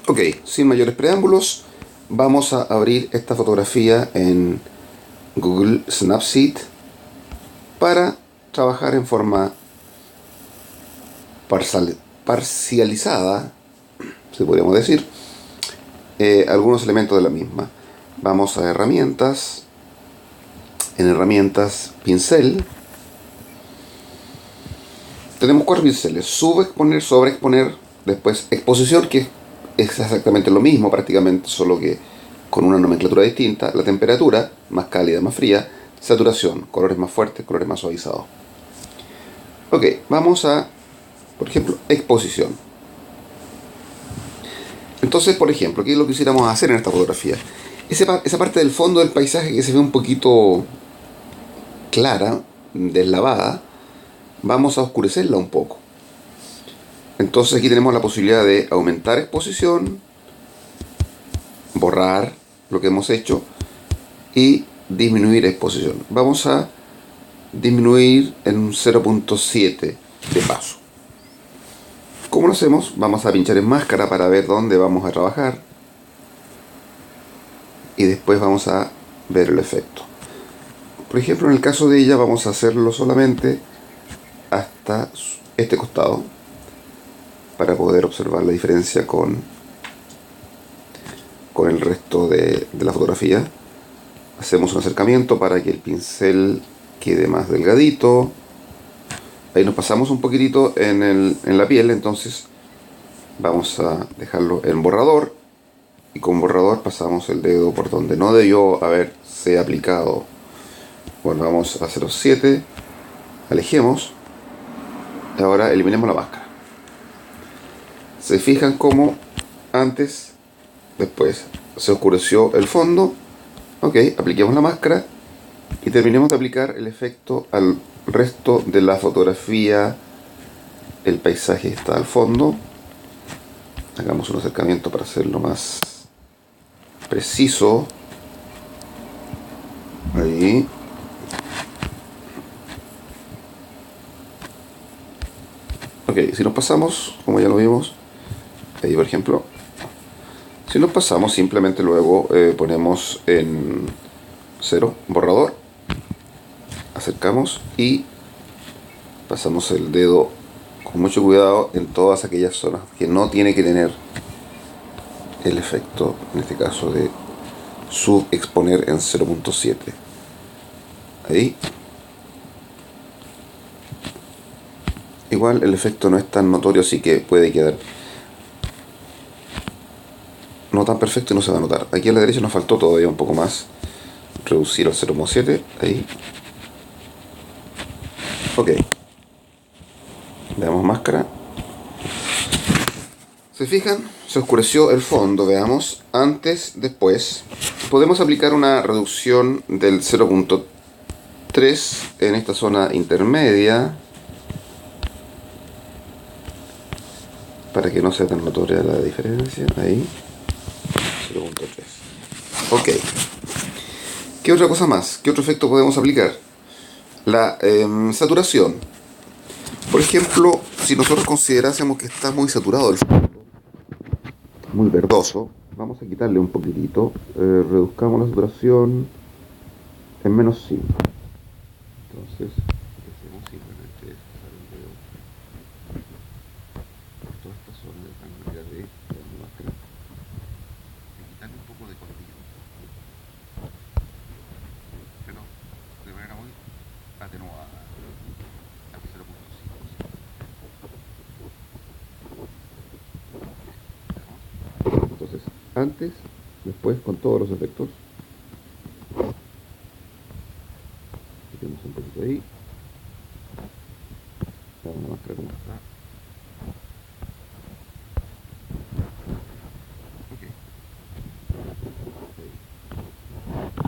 Ok, sin mayores preámbulos, vamos a abrir esta fotografía en Google Snapseed para trabajar en forma parcializada, si podríamos decir, algunos elementos de la misma. Vamos a herramientas, en herramientas pincel. Tenemos 4 pinceles: subexponer, sobreexponer, después exposición, que es exactamente lo mismo prácticamente, solo que con una nomenclatura distinta, la temperatura, más cálida, más fría, saturación, colores más fuertes, colores más suavizados. Ok, vamos a, por ejemplo, exposición. Entonces, por ejemplo, ¿qué es lo que quisiéramos hacer en esta fotografía? Esa parte del fondo del paisaje que se ve un poquito clara, deslavada, vamos a oscurecerla un poco. Entonces aquí tenemos la posibilidad de aumentar exposición, borrar lo que hemos hecho y disminuir exposición. Vamos a disminuir en un 0.7 de paso. ¿Cómo lo hacemos? Vamos a pinchar en máscara para ver dónde vamos a trabajar y después vamos a ver el efecto. Por ejemplo, en el caso de ella vamos a hacerlo solamente hasta este costado para poder observar la diferencia con el resto de la fotografía. Hacemos un acercamiento para que el pincel quede más delgadito. Ahí nos pasamos un poquitito en la piel, entonces vamos a dejarlo en borrador, y con borrador pasamos el dedo por donde no debió haberse aplicado. Volvamos a 0.7, alejemos y ahora eliminemos la máscara. Se fijan cómo antes, después se oscureció el fondo. Ok, apliquemos la máscara y terminemos de aplicar el efecto al resto de la fotografía. El paisaje está al fondo. Hagamos un acercamiento para hacerlo más preciso. Ahí. Ok, si nos pasamos, como ya lo vimos, ahí por ejemplo, si nos pasamos simplemente luego ponemos en 0, borrador, acercamos y pasamos el dedo con mucho cuidado en todas aquellas zonas que no tiene que tener el efecto, en este caso de subexponer en 0.7. Ahí. Igual el efecto no es tan notorio, así que puede quedar no tan perfecto y no se va a notar. Aquí a la derecha nos faltó todavía un poco más. Reducir al 0.7. Ahí. Ok. Le damos máscara. ¿Se fijan? Se oscureció el fondo, veamos. Antes, después. Podemos aplicar una reducción del 0.3 en esta zona intermedia, para que no sea tan notoria la diferencia. Ahí. 0.3. Ok. ¿Qué otra cosa más? ¿Qué otro efecto podemos aplicar? La saturación. Por ejemplo, si nosotros considerásemos que está muy saturado el fondo, muy verdoso, vamos a quitarle un poquitito. Reduzcamos la saturación en -5. Entonces, lo que hacemos simplemente es pasar el dedo por toda esta zona de manera de máscara y quitarle un poco de colorido, pero de manera muy atenuada, al 0.5. Entonces, antes, después, con todos los efectos. Metemos un poquito ahí. Damos la máscara como está. Ok.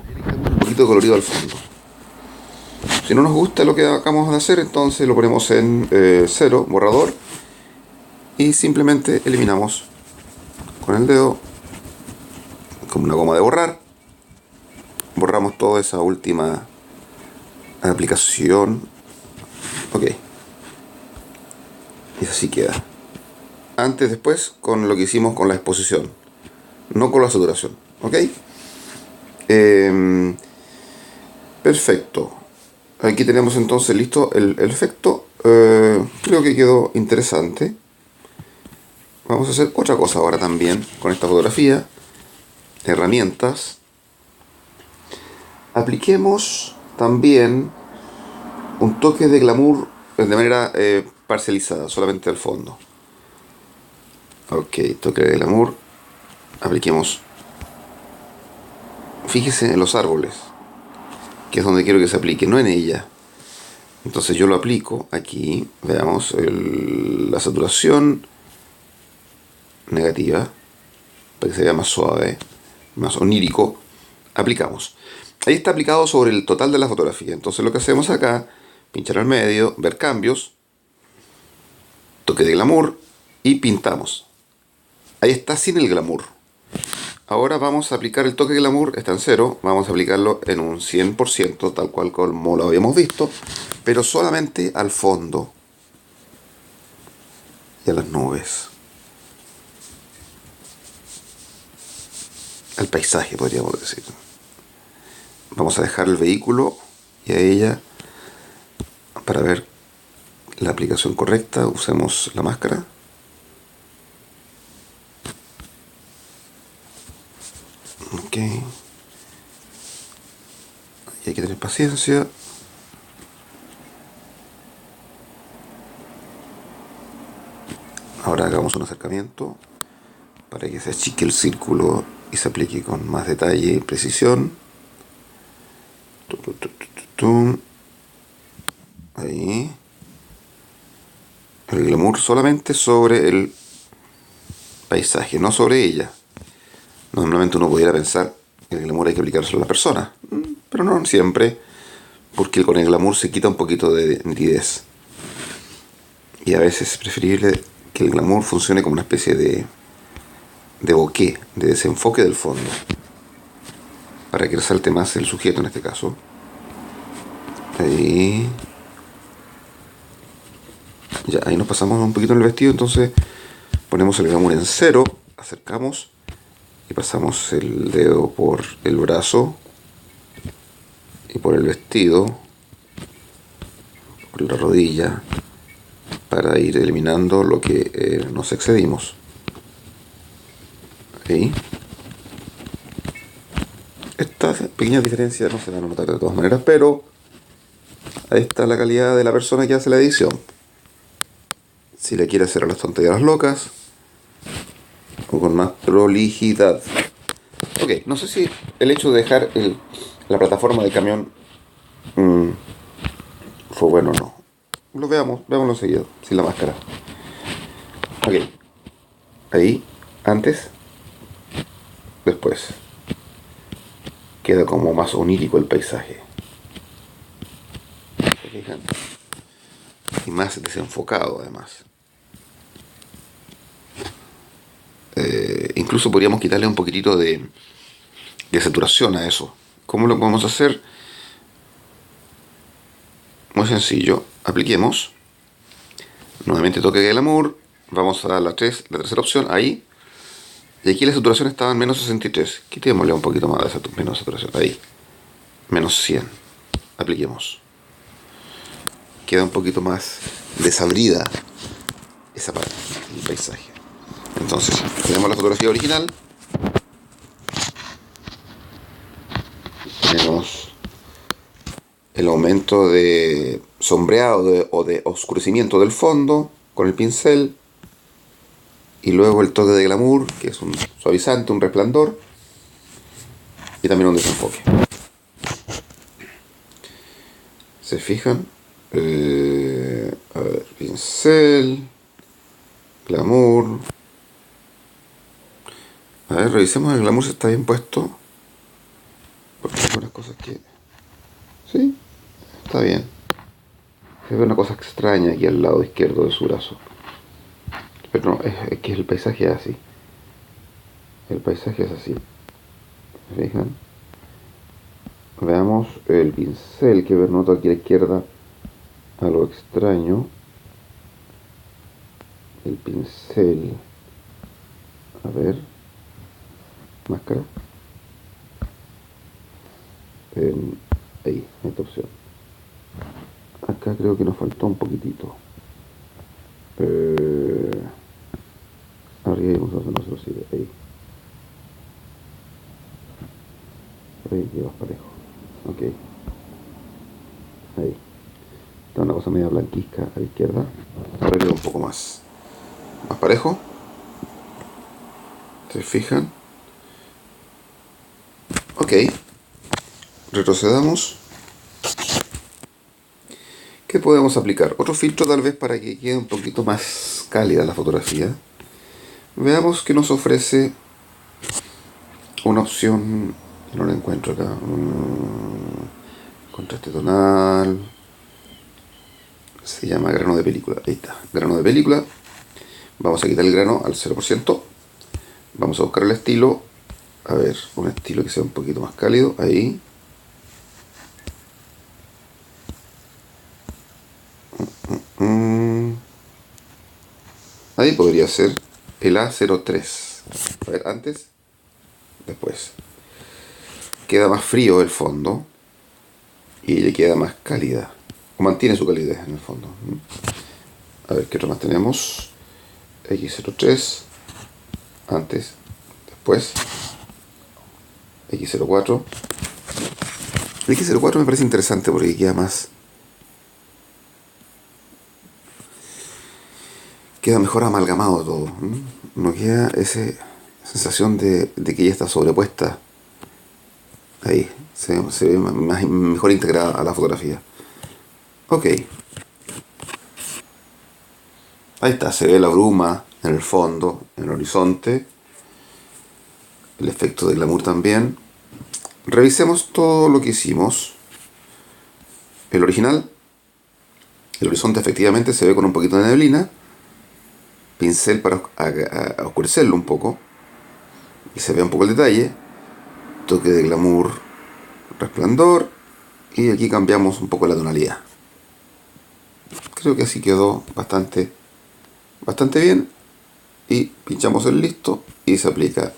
Ahí le quitamos un poquito de colorido al fondo. Si no nos gusta lo que acabamos de hacer, entonces lo ponemos en 0, borrador, y simplemente eliminamos con el dedo, como una goma de borrar. Borramos toda esa última aplicación. Ok. Y así queda. antes después con lo que hicimos con la exposición, no con la saturación. ¿Ok? Eh, Perfecto. Aquí tenemos entonces listo el efecto. Creo que quedó interesante. Vamos a hacer otra cosa ahora también con esta fotografía. Herramientas. Apliquemos también un toque de glamour de manera parcializada, solamente al fondo. Ok, toque de glamour. Apliquemos. Fíjese en los árboles, que es donde quiero que se aplique, no en ella. Entonces yo lo aplico aquí. Veamos la saturación negativa, para que se vea más suave, más onírico. Aplicamos. Ahí está aplicado sobre el total de la fotografía. Entonces lo que hacemos acá, pinchar al medio, ver cambios, toque de glamour y pintamos. Ahí está sin el glamour. Ahora vamos a aplicar el toque de glamour, está en cero, vamos a aplicarlo en un 100%, tal cual como lo habíamos visto, pero solamente al fondo y a las nubes. Al paisaje, podríamos decir. Vamos a dejar el vehículo y a ella para ver la aplicación correcta. Usemos la máscara. Ok. Y hay que tener paciencia. Ahora hagamos un acercamiento para que se achique el círculo y se aplique con más detalle y precisión. Ahí. El glamour solamente sobre el paisaje, no sobre ella. Normalmente uno pudiera pensar que el glamour hay que aplicárselo a la persona, pero no siempre, porque con el glamour se quita un poquito de nitidez. Y a veces es preferible que el glamour funcione como una especie de bokeh, de desenfoque del fondo, para que resalte más el sujeto en este caso. Ahí. Ya, ahí nos pasamos un poquito en el vestido, entonces ponemos el glamour en cero, acercamos y pasamos el dedo por el brazo y por el vestido, por la rodilla, para ir eliminando lo que nos excedimos. Ahí. Estas pequeñas diferencias no se van a notar de todas maneras, pero ahí está la calidad de la persona que hace la edición. Si le quiere hacer a las tonterías locas o con más prolijidad. Ok, no sé si el hecho de dejar la plataforma del camión fue bueno o no. Lo veámoslo enseguida, sin la máscara. Ok, ahí, antes, después. Queda como más onírico el paisaje. ¿Se fijan? Y más desenfocado además. Incluso podríamos quitarle un poquitito de saturación a eso. ¿Cómo lo podemos hacer? Muy sencillo. Apliquemos. Nuevamente toque de glamour. Vamos a la tercera opción. Ahí. Y aquí la saturación estaba en menos 63. Quitémosle un poquito más de menos saturación. Ahí. Menos 100. Apliquemos. Queda un poquito más desabrida esa parte del paisaje. Entonces, tenemos la fotografía original. Tenemos el aumento de sombreado o de oscurecimiento del fondo con el pincel. Y luego el toque de glamour, que es un suavizante, un resplandor. Y también un desenfoque. ¿Se fijan? A ver, pincel, glamour. A ver, revisemos el glamour si está bien puesto. Porque hay algunas cosas que... Sí, está bien. Se ve una cosa extraña aquí al lado izquierdo de su brazo. Pero no, es que el paisaje es así. El paisaje es así. ¿Se fijan? Veamos el pincel que noto aquí a la izquierda. Algo extraño. el pincel, a ver, máscara, ahí, esta opción. Acá creo que nos faltó un poquitito. Arriba no se lo sigue, ahí. Ahí que más parejo. Ok. Ahí. Está una cosa media blanquizca a la izquierda. Ahora queda un poco más parejo. ¿Se fijan? Ok. Retrocedamos. ¿Qué podemos aplicar? Otro filtro tal vez para que quede un poquito más cálida la fotografía. Veamos qué nos ofrece una opción que no la encuentro acá. Contraste tonal. Se llama grano de película. Ahí está. Grano de película. Vamos a quitar el grano al 0%. Vamos a buscar el estilo. A ver, un estilo que sea un poquito más cálido. Ahí. Ahí podría ser el A03. A ver, antes. Después. Queda más frío el fondo. Y le queda más cálida. O mantiene su calidez en el fondo. A ver, ¿qué otro más tenemos? X03. Antes. Después. X04. El X04 me parece interesante porque queda más. Queda mejor amalgamado todo. No queda esa sensación de que ya está sobrepuesta. Ahí. Se ve mejor integrada a la fotografía. Ok. Ahí está. Se ve la bruma en el fondo, en el horizonte. El efecto de glamour también. Revisemos todo lo que hicimos. El original. El horizonte efectivamente se ve con un poquito de neblina. Pincel para a oscurecerlo un poco. Y se ve un poco el detalle. Toque de glamour, resplandor. Y aquí cambiamos un poco la tonalidad. Creo que así quedó bastante bien. Y pinchamos el listo y se aplica